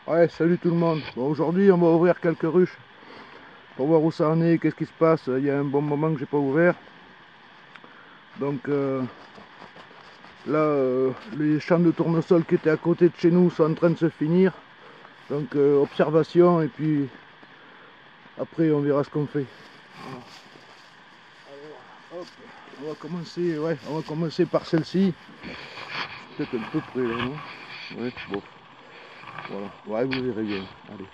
Ouais, salut tout le monde. Bon, aujourd'hui, on va ouvrir quelques ruches pour voir où ça en est, qu'est-ce qui se passe. Il y a un bon moment que j'ai pas ouvert. Donc là, les champs de tournesol qui étaient à côté de chez nous sont en train de se finir. Donc observation et puis après on verra ce qu'on fait. Voilà. Alors, hop, on va commencer par celle-ci. Peut-être un peu près là, non? Ouais, bon. Voilà, ouais, vous verrez bien. Allez,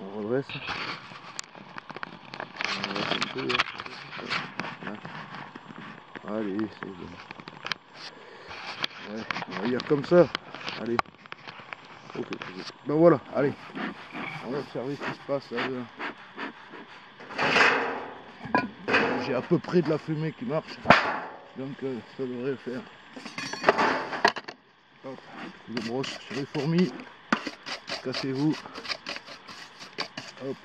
on redresse. On redresse un peu, là. Voilà. Allez, c'est bon. Ouais, on va dire comme ça. Allez. Ok. Ben voilà, allez. On va observer ce qui se passe là. J'ai à peu près de la fumée qui marche. Donc ça devrait le faire. Hop, coup de brosse sur les fourmis. Cassez-vous. Hop.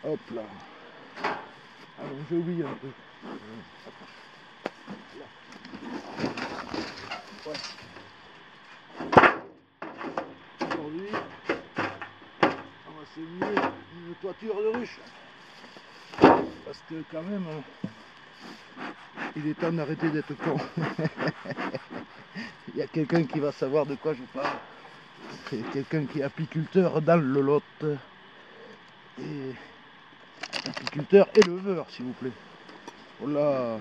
Hop là. Ah non, j'ai oublié un truc. Ouais. Aujourd'hui, on va s'élever une toiture de ruche. Parce que quand même, il est temps d'arrêter d'être con. Il y a quelqu'un qui va savoir de quoi je parle. C'est quelqu'un qui est apiculteur dans le Lot. Et apiculteur éleveur, s'il vous plaît. Oh là.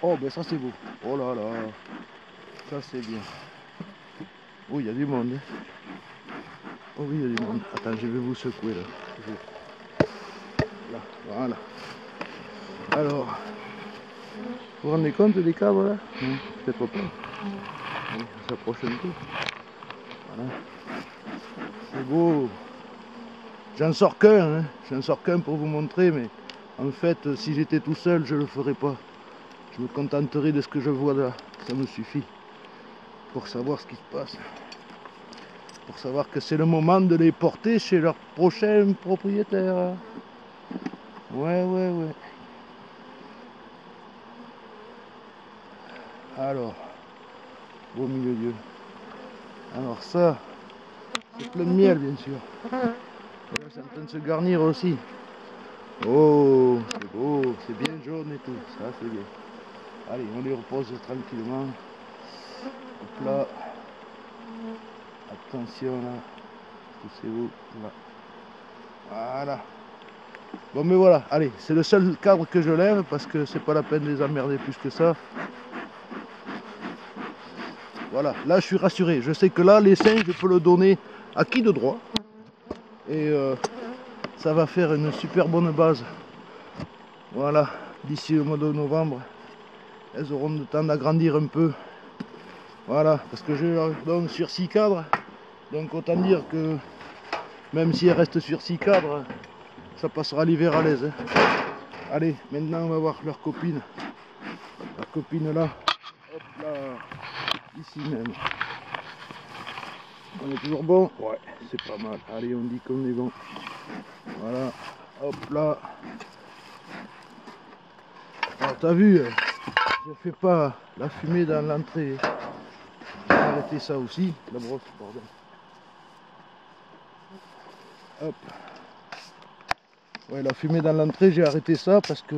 Oh ben ça c'est beau. Oh là là. Ça c'est bien. Oh il y a du monde. Oh oui il y a du monde. Attends je vais vous secouer là. Là, voilà. Alors. Vous vous rendez compte des câbles là? Non, peut-être pas. Allez, on s'approche un peu. Voilà. C'est beau. J'en sors qu'un, hein. J'en sors qu'un pour vous montrer, mais en fait si j'étais tout seul je le ferais pas. Je me contenterai de ce que je vois là. Ça me suffit. Pour savoir ce qui se passe. Pour savoir que c'est le moment de les porter chez leur prochain propriétaire. Ouais, ouais, ouais. Alors, beau milieu Dieu. Alors ça, c'est plein de miel bien sûr. Là, c'est en train de se garnir aussi. Oh, c'est beau, c'est bien jaune et tout. Ça, c'est bien. Allez, on les repose tranquillement. Hop là. Attention là. Poussez-vous là. Voilà. Bon mais voilà, allez, c'est le seul cadre que je lève parce que c'est pas la peine de les emmerder plus que ça. Voilà, là je suis rassuré. Je sais que là, l'essaim, je peux le donner à qui de droit. Et ça va faire une super bonne base. Voilà, d'ici le mois de novembre, elles auront le temps d'agrandir un peu. Voilà, parce que je leur donne sur 6 cadres. Donc autant dire que même si elles restent sur 6 cadres, ça passera l'hiver à l'aise. Hein. Allez, maintenant on va voir leur copine. La copine là. Hop là. Ici même. On est toujours bon? Ouais, c'est pas mal. Allez, on dit qu'on est bon. Voilà. Hop là. Alors t'as vu, je fais pas la fumée dans l'entrée. J'ai arrêté ça aussi. La brosse, pardon. Hop. Ouais, la fumée dans l'entrée, j'ai arrêté ça parce que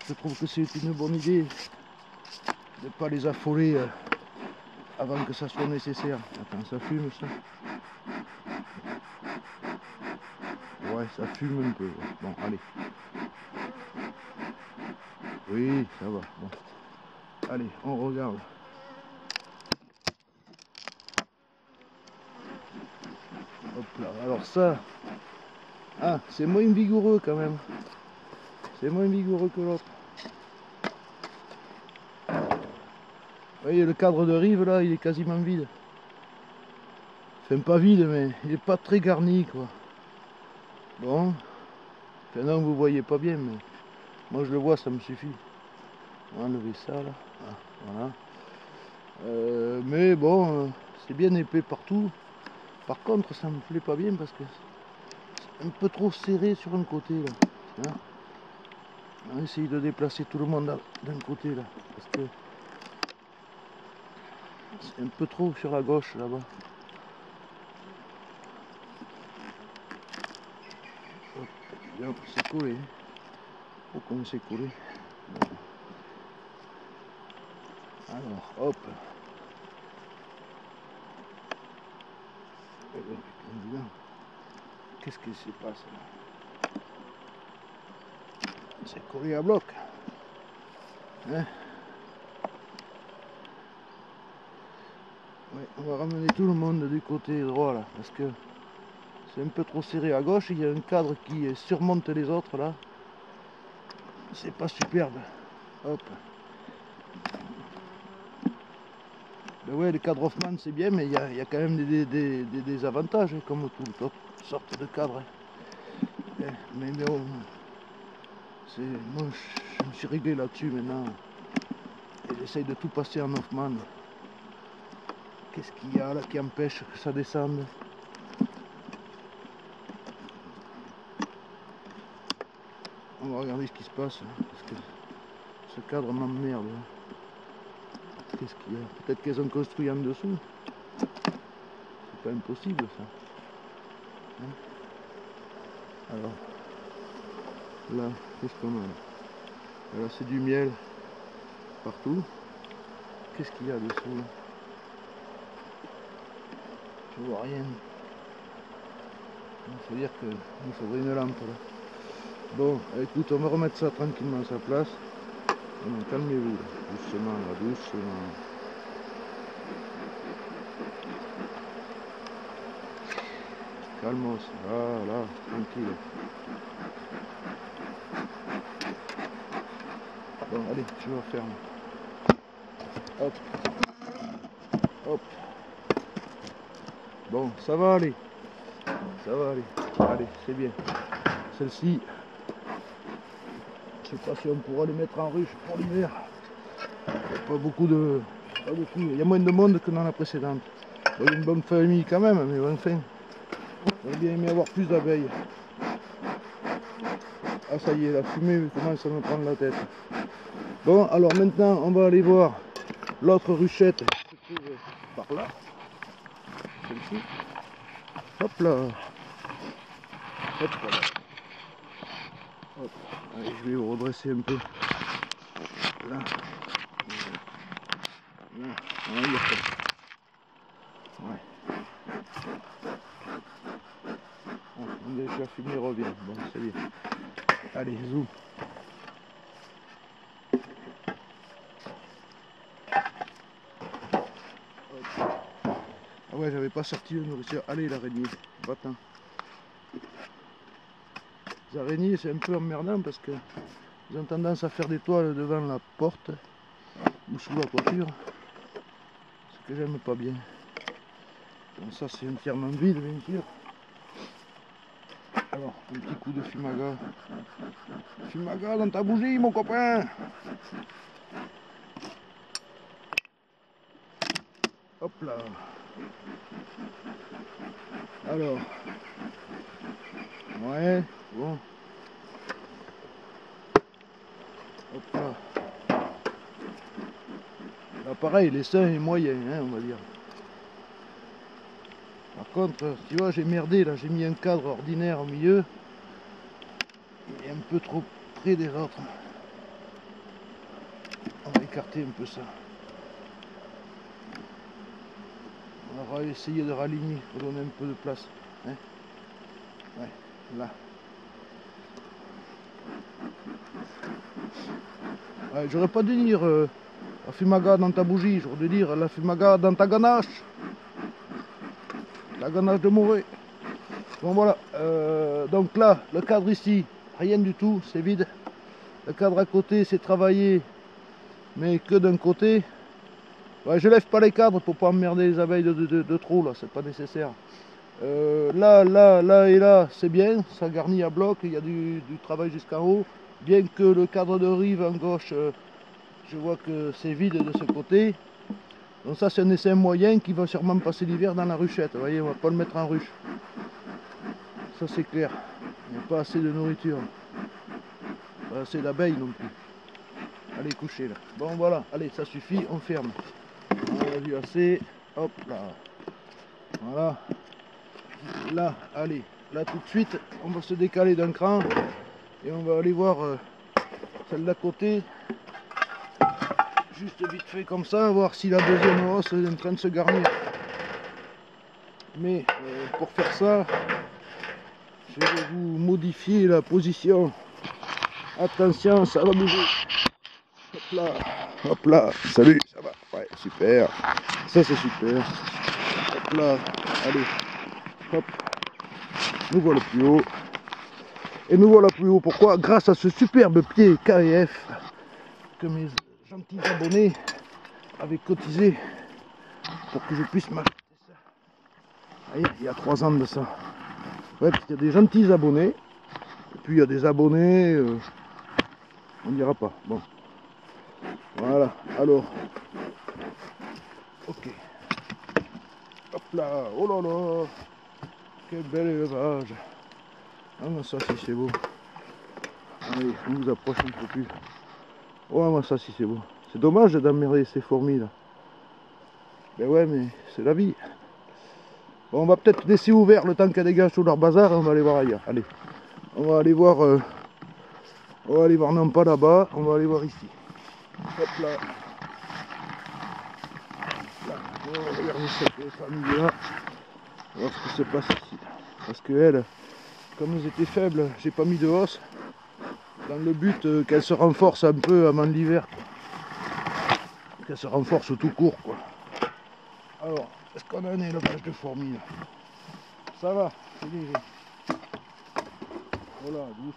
je trouve que c'est une bonne idée de ne pas les affoler avant que ça soit nécessaire. Attends, ça fume ça? Ouais, ça fume un peu. Ouais. Bon, allez. Oui, ça va. Bon. Allez, on regarde. Hop là. Alors ça, ah, c'est moins vigoureux quand même. C'est moins vigoureux que l'autre. Vous voyez, le cadre de rive là, il est quasiment vide. Enfin, pas vide, mais il est pas très garni quoi. Bon, maintenant vous voyez pas bien, mais moi je le vois, ça me suffit. On va enlever ça là. Ah, voilà. Mais bon, c'est bien épais partout. Par contre, ça me plaît pas bien parce que c'est un peu trop serré sur un côté là. Hein, on va essayer de déplacer tout le monde d'un côté là. Parce que C'est un peu trop sur la gauche là-bas. Hop, c'est collé. Oh, comment c'est collé. Alors, hop. Qu'est-ce qui se passe là? C'est collé à bloc. Hein? Ouais, on va ramener tout le monde du côté droit là, parce que c'est un peu trop serré à gauche. Il y a un cadre qui surmonte les autres là. C'est pas superbe. Hop. Ben ouais, le cadre Hoffman c'est bien, mais il y a quand même des avantages, hein, comme toute autre sorte de cadre. Hein. Mais bon, moi je me suis réglé là-dessus maintenant. Et j'essaye de tout passer en Hoffman. Qu'est-ce qu'il y a là qui empêche que ça descende? On va regarder ce qui se passe, hein, parce que ce cadre m'emmerde. Qu'est-ce qu'il y a? Peut-être qu'ils ont construit en dessous. C'est pas impossible ça. Hein? Alors, là, qu'est-ce qu'on a là? Là c'est du miel partout. Qu'est-ce qu'il y a dessous là? Je vois rien. Il faut dire qu'il faudrait une lampe là. Bon, écoute, on va remettre ça tranquillement à sa place. Calmez-vous, doucement, là, doucement. Calmos, là, tranquille. Bon, allez, je me referme. Hop. Hop. Bon, ça va aller. Ça va aller. Allez, c'est bien. Celle-ci, je sais pas si on pourra les mettre en ruche pour l'hiver. Pas beaucoup. Il y a moins de monde que dans la précédente. Bon, il y a une bonne famille quand même, mais enfin, j'aurais bien aimé avoir plus d'abeilles. Ah ça y est, la fumée commence à me prendre la tête. Bon, alors maintenant, on va aller voir l'autre ruchette qui se trouve par là. Celle-ci. Hop là. Hop là. Hop. Allez, je vais vous redresser un peu. Là. Là. On va dire ça. Ouais. On dirait que la fumée revient. Bon, c'est bien. Allez, zoom. Ah ouais, j'avais pas sorti le nourriture. Allez, l'araignée, va-t'en. Les araignées, c'est un peu emmerdant parce que ils ont tendance à faire des toiles devant la porte ou sous la toiture. Ce que j'aime pas bien. Donc ça, c'est entièrement vide, bien sûr. Alors, un petit coup de fumaga. Fumaga dans ta bougie, mon copain! Hop là. Alors. Ouais, bon. Hop là. Là pareil, les seins est moyen, hein, on va dire. Par contre, tu vois, j'ai merdé là, j'ai mis un cadre ordinaire au milieu. Il est un peu trop près des autres. On va écarter un peu ça. On va essayer de raligner pour donner un peu de place. Hein, ouais, là. Ouais, j'aurais pas dû dire la fumaga dans ta bougie, j'aurais dû dire la fumaga dans ta ganache. La ganache de Morée. Bon voilà, donc là, le cadre ici, rien du tout, c'est vide. Le cadre à côté, c'est travaillé, mais que d'un côté. Ouais, je lève pas les cadres pour pas emmerder les abeilles de trop, là, c'est pas nécessaire. Là et là, c'est bien, ça garnit à bloc, il y a du travail jusqu'en haut. Bien que le cadre de rive en gauche, je vois que c'est vide de ce côté. Donc ça, c'est un essaim moyen qui va sûrement passer l'hiver dans la ruchette. Vous voyez, on va pas le mettre en ruche. Ça, c'est clair. Il n'y a pas assez de nourriture. Pas assez d'abeilles non plus. Allez, coucher là. Bon, voilà. Allez, ça suffit, on ferme. On a vu assez. Hop là. Voilà. Là, allez. Là tout de suite, on va se décaler d'un cran. Et on va aller voir celle d'à côté. Juste vite fait comme ça, voir si la deuxième hausse est en train de se garnir. Mais pour faire ça, je vais vous modifier la position. Attention, ça va bouger. Hop là, hop là. Salut, ça va. Ouais, super. Ça c'est super. Hop là, allez. Hop. Nous voilà plus haut. Et nous voilà plus haut. Pourquoi? Grâce à ce superbe pied KF que mes gentils abonnés avaient cotisé pour que je puisse m'acheter ça. Allez, il y a 3 ans de ça. Ouais, parce qu'il y a des gentils abonnés. Et puis il y a des abonnés, on ne dira pas. Bon. Voilà, alors. Ok. Hop là, oh là là. Quel bel élevage. Ah mais ça si c'est beau. Allez, on vous approche un peu plus. Oh mais ça si c'est beau. C'est dommage d'emmerder ces fourmis là. Ben ouais mais c'est la vie. Bon, on va peut-être laisser ouvert le temps qu'elles dégagent tout leur bazar et on va aller voir ailleurs. Allez. On va aller voir. On va aller voir non pas là-bas, on va aller voir ici. Hop là. Là. On va regarder cette famille là. On va voir ce qui se passe ici. Parce que elles, comme elles étaient faibles, j'ai pas mis de hausse. Dans le but qu'elles se renforcent un peu avant l'hiver. Qu'elles se renforcent tout court quoi. Alors, est-ce qu'on a un élevage de fourmis là? Ça va, c'est léger. Voilà, douce.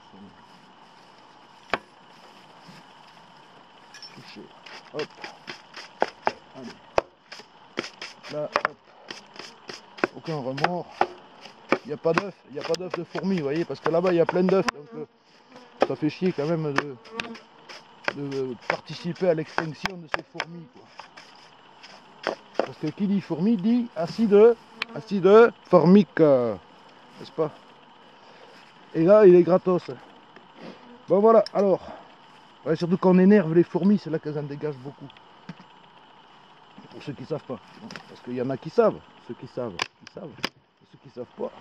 Touché. Hop. Allez. Là, hop. Aucun remords. Il n'y a pas d'œuf, de fourmis, vous voyez, parce que là-bas il y a plein d'œufs, donc ça fait chier quand même de participer à l'extinction de ces fourmis, quoi. Parce que qui dit fourmi dit acide formique, n'est-ce pas? Et là il est gratos. Bon voilà, alors, ouais, surtout quand on énerve les fourmis, c'est là qu'elles en dégagent beaucoup. Pour ceux qui ne savent pas, parce qu'il y en a qui savent, ceux qui savent, et ceux qui ne savent pas.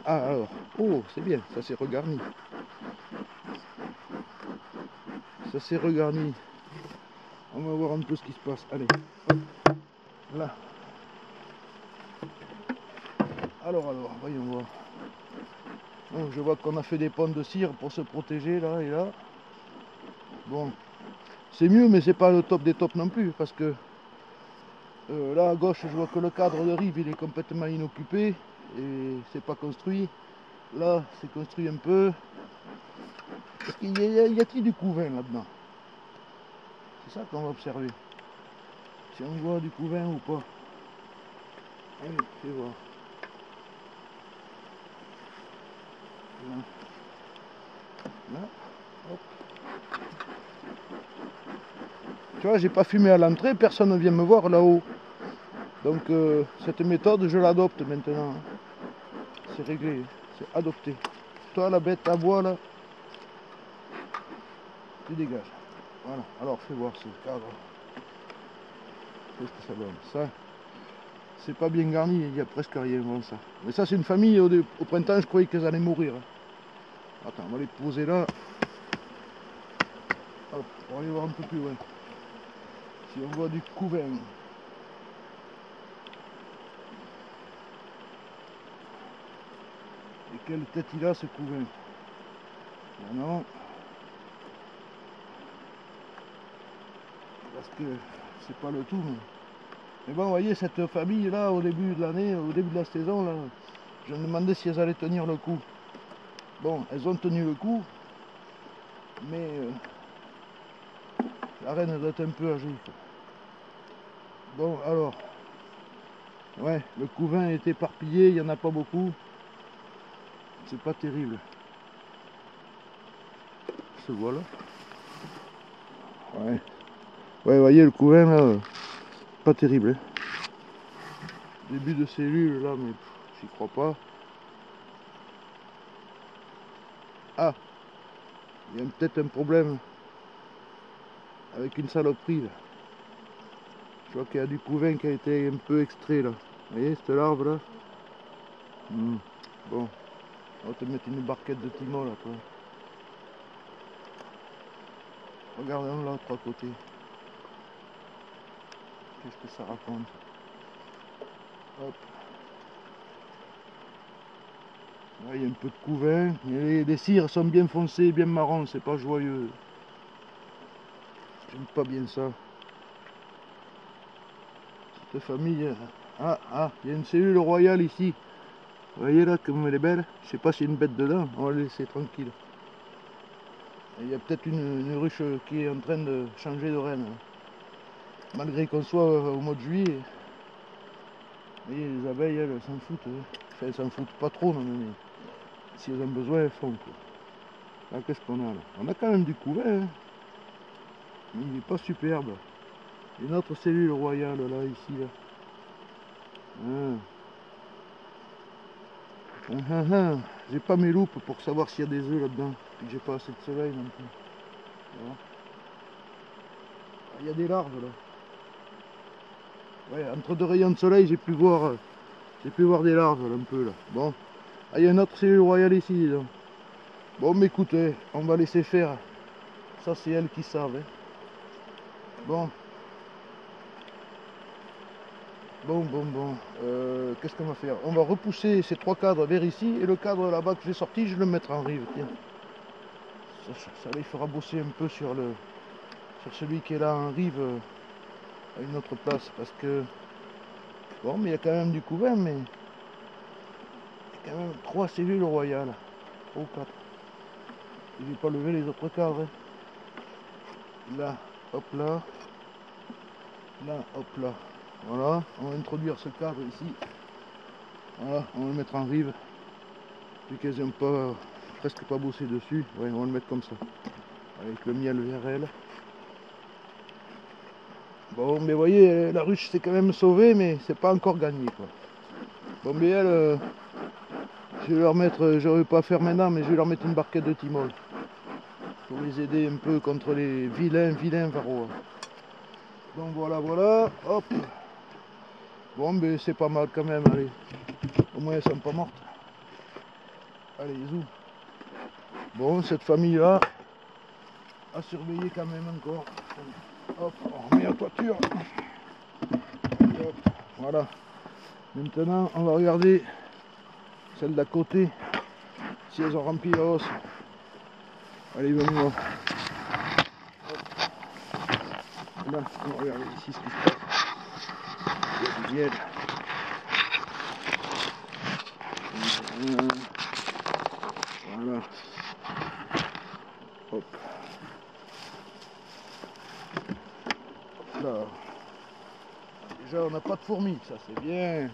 Ah alors, oh c'est bien, ça c'est regarni. Ça s'est regarni. On va voir un peu ce qui se passe. Allez, hop, là. Alors, voyons voir. Donc, je vois qu'on a fait des ponts de cire pour se protéger là et là. Bon, c'est mieux, mais c'est pas le top des tops non plus, parce que là à gauche, je vois que le cadre de rive il est complètement inoccupé et c'est pas construit. Là, c'est construit un peu. Y a-t-il du couvain là-dedans? C'est ça qu'on va observer. Si on voit du couvain ou pas. Allez, fais voir. Là. Là. Hop. Tu vois, j'ai pas fumé à l'entrée, personne ne vient me voir là-haut. Donc cette méthode, je l'adopte maintenant. C'est réglé, c'est adopté. Toi, la bête à bois là, tu dégages. Voilà, alors fais voir ce cadre. Qu'est-ce que ça donne? Ça, c'est pas bien garni, il y a presque rien bon ça. Mais ça, c'est une famille, au printemps, je croyais qu'elles allaient mourir. Attends, on va les poser là. Hop, on va aller voir un peu plus loin. Si on voit du couvain. Et quelle tête il a ce couvain? Non, parce que c'est pas le tout. Mais bon, vous voyez, cette famille là, au début de l'année, au début de la saison, là, je me demandais si elles allaient tenir le coup. Bon, elles ont tenu le coup, mais la reine doit être un peu âgée. Bon, alors, ouais, le couvain est éparpillé, il n'y en a pas beaucoup. C'est pas terrible. Se voilà. Ouais. Ouais, vous voyez, le couvain là, pas terrible. Hein. Début de cellules là, mais j'y crois pas. Ah, il y a peut-être un problème avec une saloperie là. Je vois qu'il y a du couvain qui a été un peu extrait là. Vous voyez cette larve là. Bon, on va te mettre une barquette de timon là toi. Regardons l'autre à côté. Qu'est-ce que ça raconte? Hop. Là il y a un peu de couvain. Les cires sont bien foncées, bien marron, c'est pas joyeux. J'aime pas bien ça. Cette famille. Ah, il y a une cellule royale ici. Vous voyez là comme elle est belle. Je sais pas s'il y a une bête dedans, on va la laisser tranquille. Il y a peut-être une ruche qui est en train de changer de reine. Malgré qu'on soit au mois de juillet. Vous voyez, les abeilles, elles s'en foutent. Enfin, elles s'en foutent pas trop, non, mais si elles ont besoin, elles font quoi. Là, qu'est-ce qu'on a là? On a quand même du couvain, hein. Mais il n'est pas superbe. Une autre cellule royale là, ici, là. J'ai pas mes loupes pour savoir s'il y a des œufs là-dedans. Puis j'ai pas assez de soleil non plus. Voilà. Il y a des larves là. Ouais, entre deux rayons de soleil, j'ai pu voir des larves là, un peu là. Bon. Ah, il y a une autre cellule royale ici, dis donc. Bon, mais écoutez, on va laisser faire. Ça, c'est elles qui savent. Hein. Bon. Bon. Qu'est-ce qu'on va faire? On va repousser ces trois cadres vers ici. Et le cadre là-bas que j'ai sorti, je le mettrai en rive. Tiens. Ça il fera bosser un peu sur celui qui est là en rive à une autre place. Parce que. Bon, mais il y a quand même du couvain, mais. Il y a quand même 3 cellules royales. 3 ou 4. Je n'ai pas levé les autres cadres. Hein. Là, hop là. Là, hop là. Voilà, on va introduire ce cadre ici. Voilà, on va le mettre en rive. Vu qu'elles n'ont pas, presque pas bossé dessus. Ouais, on va le mettre comme ça. Avec le miel vers elle. Bon, mais vous voyez, la ruche s'est quand même sauvée, mais c'est pas encore gagné, quoi. Bon, mais elle, je vais leur mettre, je vais pas faire maintenant, mais je vais leur mettre une barquette de timol. Pour les aider un peu contre les vilains varroa. Donc voilà, hop. Bon, mais c'est pas mal quand même, allez. Au moins elles sont pas mortes. Allez, zou. Bon, cette famille-là à surveiller quand même encore. Hop, on remet la toiture. Hop, voilà. Maintenant, on va regarder celle d'à côté, si elles ont rempli la hausse. Allez, venez voir. Là, on va regarder ici ce qui se passe. Il y a du miel. Voilà. Hop. Là. Déjà, on n'a pas de fourmis, ça c'est bien.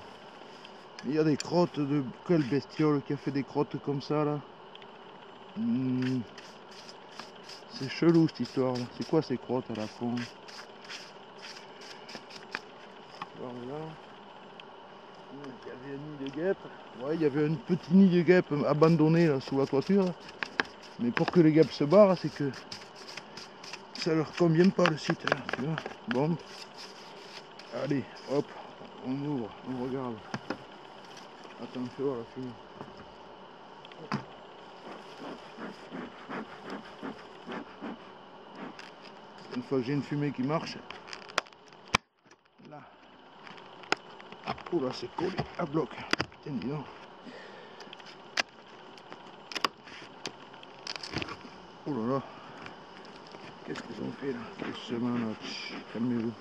Il y a des crottes de quelle bestiole qui a fait des crottes comme ça là. C'est chelou cette histoire là. C'est quoi ces crottes à la con? Voilà. Il y avait un nid de guêpes. Ouais, il y avait un petit nid de guêpes abandonné là sous la toiture. Mais pour que les guêpes se barrent, c'est que ça leur convient pas le site là, tu vois. Bon. Allez, hop, on ouvre, on regarde. Attention à la fumée. Une fois que j'ai une fumée qui marche, là. Oh là, c'est collé à bloc. Putain, dis donc. Oh là là. Qu'est-ce qu'ils ont fait là? Doucement là. Calmez-vous.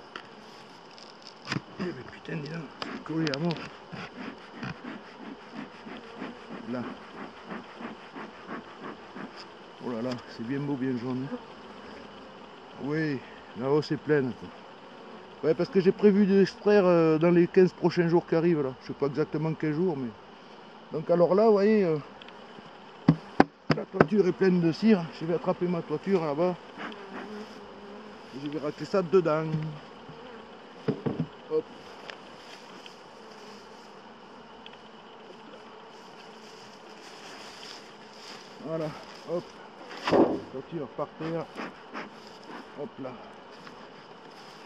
Eh mais putain, dis donc. C'est collé à mort. Là. Oh là là, c'est bien beau, bien jaune. Oui, là-haut c'est pleine. Ouais, parce que j'ai prévu d'extraire dans les 15 prochains jours qui arrivent là. Je sais pas exactement quel jour, mais. Donc alors là, vous voyez, la toiture est pleine de cire. Je vais attraper ma toiture là-bas. Je vais racler ça dedans. Hop. Voilà, hop. Toiture par terre. Hop là.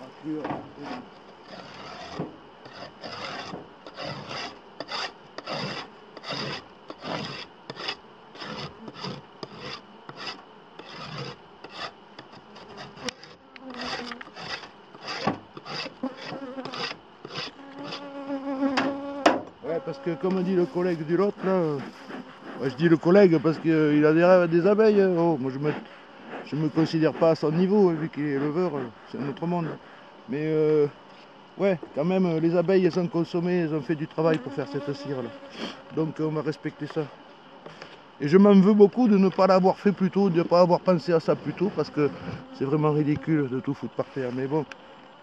Raclure. parce que comme dit le collègue du lot là, je dis le collègue parce qu'il a des abeilles. Oh, moi je me considère pas à son niveau, vu qu'il est éleveur, c'est un autre monde. Mais ouais, quand même, les abeilles elles ont consommé, elles ont fait du travail pour faire cette cire là. Donc on va respecter ça. Et je m'en veux beaucoup de ne pas l'avoir fait plus tôt, de ne pas avoir pensé à ça plus tôt, parce que c'est vraiment ridicule de tout foutre par terre. Mais bon,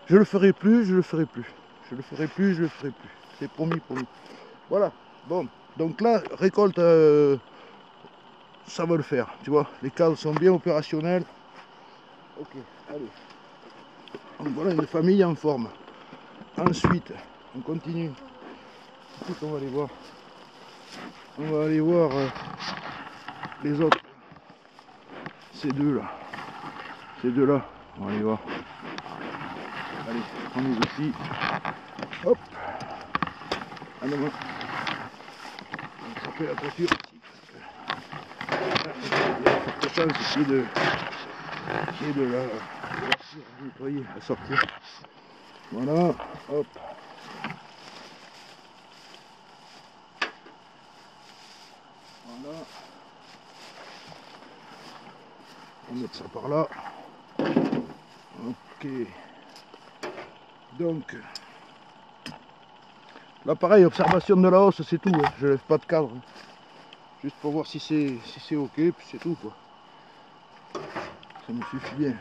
je le ferai plus, je le ferai plus. Je le ferai plus, je le ferai plus. C'est promis, promis. Voilà, bon. Donc là, récolte, ça va le faire, tu vois. Les cadres sont bien opérationnels. Ok, allez. Donc voilà une famille en forme. Ensuite, on continue. Ensuite, on va aller voir. On va aller voir les autres. Ces deux là. Ces deux là. On va aller voir. Allez, on est ici. Hop. Ah non, on s'appelle la voiture ici. Il y a forte chance ici de la nettoyer, à sortir. Voilà, hop. Voilà. On va mettre ça par là. Ok. Donc, là pareil, observation de la hausse, c'est tout. Hein. Je lève pas de cadre. Hein. Juste pour voir si c'est ok, puis c'est tout quoi. Ça me suffit bien.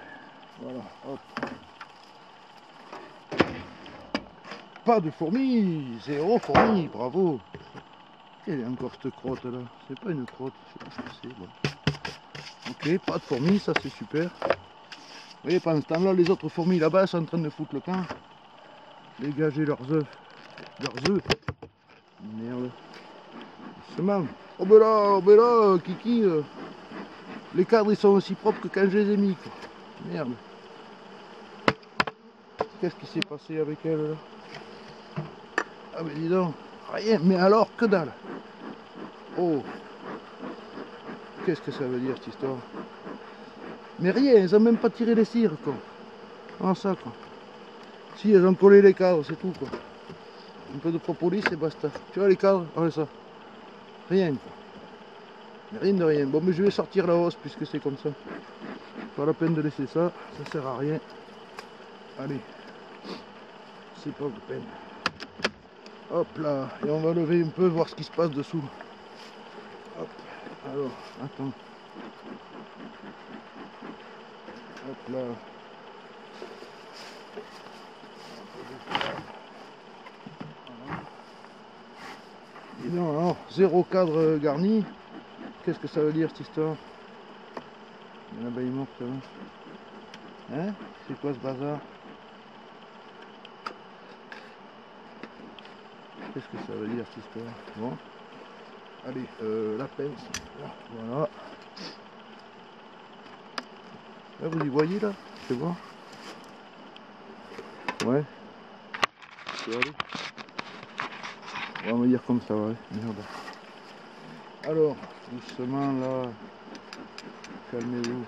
Voilà, hop. Pas de fourmis, zéro fourmis, bravo. Quelle est encore cette crotte là? C'est pas une crotte, je sais pas ce que c'est. Bon. Ok, pas de fourmis, ça c'est super. Vous voyez, pendant ce temps-là, les autres fourmis là-bas sont en train de foutre le camp. Dégager leurs œufs. Leurs œufs. Merde. Doucement. Oh ben là, Kiki. Les cadres ils sont aussi propres que quand je les ai mis. Quoi. Merde. Qu'est-ce qui s'est passé avec elle là? Ah ben dis donc. Rien, mais alors que dalle. Oh. Qu'est-ce que ça veut dire cette histoire? Mais rien, elles ont même pas tiré les cires quoi. Ah ça quoi. Si elles ont collé les cadres, c'est tout quoi. Un peu de propolis et basta. Tu vois les cadres? Ah ça. Rien quoi. Rien de rien. Bon mais je vais sortir la hausse puisque c'est comme ça. Pas la peine de laisser ça, ça sert à rien. Allez. C'est pas la peine. Hop là. Et on va lever un peu, voir ce qui se passe dessous. Hop. Alors, attends. Hop là. Et non, alors, zéro cadre garni. Qu'est-ce que ça veut dire cette histoire? Il y a une abeille morte là. Hein? C'est quoi ce bazar? Qu'est-ce que ça veut dire cette histoire? Bon. Allez, la pince. Voilà. Là, vous y voyez là? Je sais voir. Ouais. Allez. On va dire comme ça, ouais. Merde. Alors, doucement là. Calmez-vous.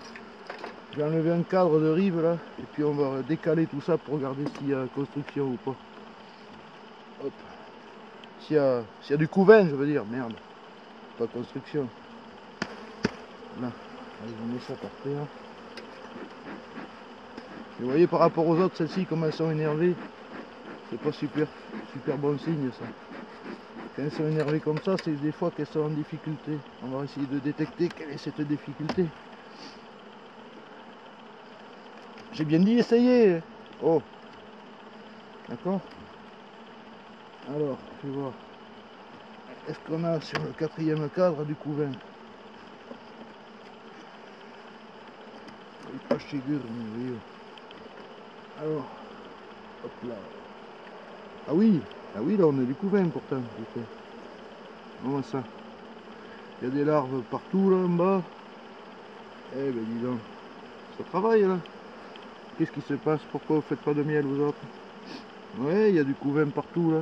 J'ai enlevé un cadre de rive là. Et puis on va décaler tout ça pour regarder s'il y a construction ou pas. Hop. S'il y a du couvain, je veux dire. Merde. Pas construction. Là. Allez, je mets ça par terre. Et vous voyez par rapport aux autres, celles-ci, comment elles sont énervées. C'est pas super bon signe ça. Quand elles sont énervées comme ça, c'est des fois qu'elles sont en difficulté. On va essayer de détecter quelle est cette difficulté. J'ai bien dit essayer. Oh. D'accord. Alors, je vais voir. Est-ce qu'on a sur le quatrième cadre du couvain? Il pas chez Gur, alors, hop là. Ah oui, là on a du couvain pourtant. Comment ça? Il y a des larves partout là en bas. Eh ben dis donc, ça travaille là. Qu'est-ce qui se passe? Pourquoi vous faites pas de miel vous autres? Ouais, il y a du couvain partout là.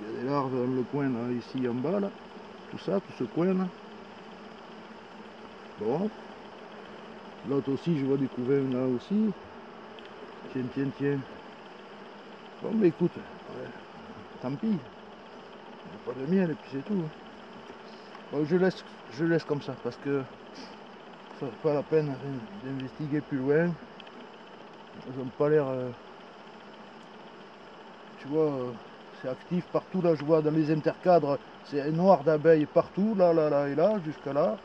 Il y a des larves dans le coin là, ici en bas là. Tout ça, tout ce coin là. Bon. L'autre aussi, je vois du couvain là aussi. Tiens. Bon mais écoute, tant pis. Il n'y a pas de miel et puis c'est tout. Hein. Bon, je laisse comme ça parce que ça n'est pas la peine d'investiguer plus loin. Ils n'ont pas l'air... tu vois, c'est actif partout. Là, je vois dans les intercadres, c'est noir d'abeilles partout, là, là, là et là, jusqu'à là.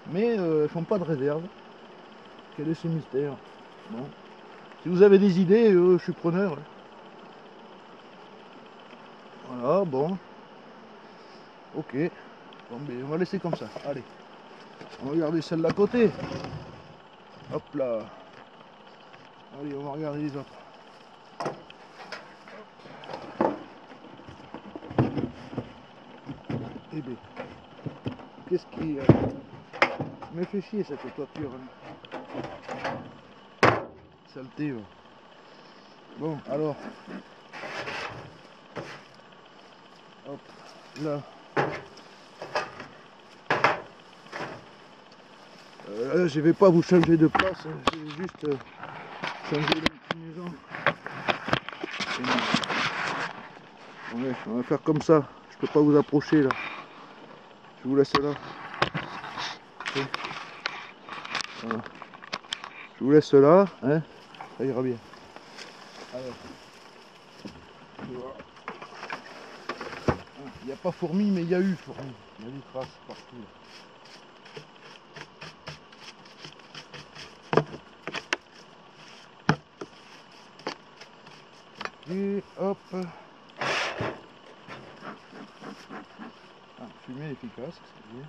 Mais elles ne font pas de réserve. Quel est ce mystère? Bon. Si vous avez des idées, je suis preneur. Hein. Voilà, bon. Ok. Bon, mais on va laisser comme ça. Allez. On va regarder celle d'à côté. Hop là. Allez, on va regarder les autres. Eh bien, qu'est-ce qui me fait chier cette toiture là. Saleté. Ouais. Bon, alors. Hop, là. Je vais pas vous changer de place, je vais juste changer l'inclinaison. Ouais, on va faire comme ça, je peux pas vous approcher là. Je vous laisse là. Okay. Voilà. Je vous laisse là, hein, ça ira bien. Alors, il n'y a pas fourmi, mais il y a eu fourmi. Il y a des traces partout. Et hop. Ah, fumée efficace, c'est bien.